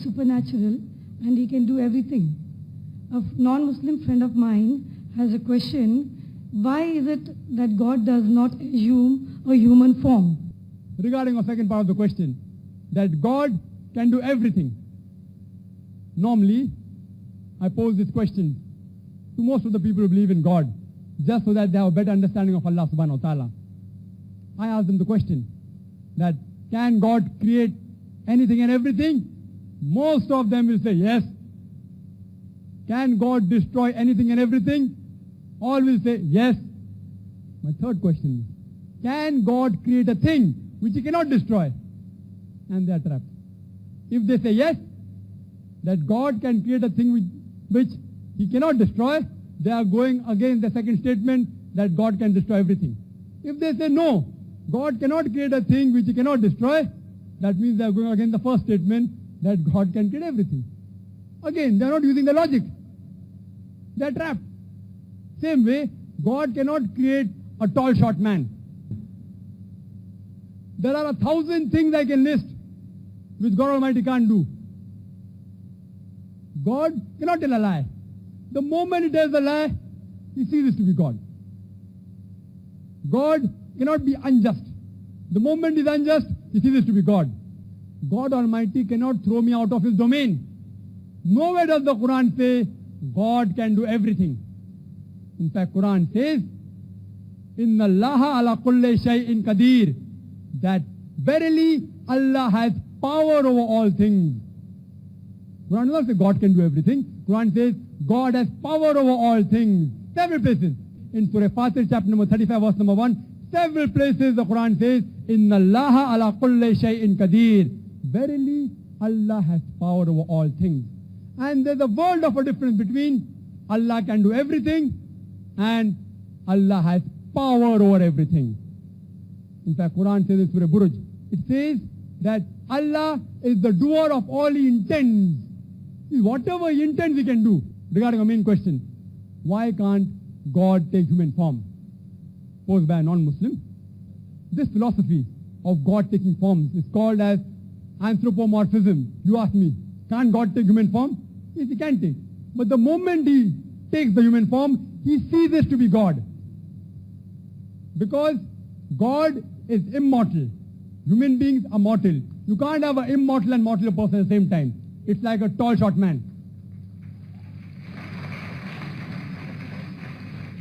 supernatural and he can do everything. A non-Muslim friend of mine has a question: why is it that God does not assume a human form? Regarding the second part of the question, that God can do everything. Normally, I pose this question to most of the people who believe in God, just so that they have a better understanding of Allah subhanahu wa ta'ala. I ask them the question that can God create anything and everything? Most of them will say yes. Can God destroy anything and everything? All will say yes. My third question is, can God create a thing which he cannot destroy? And they are trapped. If they say yes, that God can create a thing which he cannot destroy, they are going against the second statement that God can destroy everything. If they say no, God cannot create a thing which he cannot destroy, that means they are going against the first statement that God can create everything. Again, they are not using the logic. They are trapped. Same way, God cannot create a tall, short man. There are 1,000 things I can list which God Almighty can't do. God cannot tell a lie. The moment he tells a lie, he ceases to be God. God cannot be unjust. The moment he is unjust, he ceases to be God. God Almighty cannot throw me out of his domain. Nowhere does the Quran say God can do everything. In fact, Quran says, Inna Allah ala kulli shay'in Qadir, that verily Allah has power over all things. Quran does not say God can do everything. Quran says God has power over all things. Several places. In Surah Fatir, chapter number 35, verse number 1, several places the Quran says, Inna Allah ala kulli shay'in Qadir. Verily, Allah has power over all things. And there's a world of a difference between Allah can do everything and Allah has power over everything. In fact, Quran says in Surah Buruj, it says that Allah is the doer of all he intends. Whatever he intends he can do. Regarding our main question, why can't God take human form? Posed by a non-Muslim. This philosophy of God taking forms is called as anthropomorphism. You ask me, can't God take human form? Yes, he can take. But the moment he takes the human form, he ceases to be God. Because God is immortal. Human beings are mortal. You can't have an immortal and mortal person at the same time. It's like a tall, short man.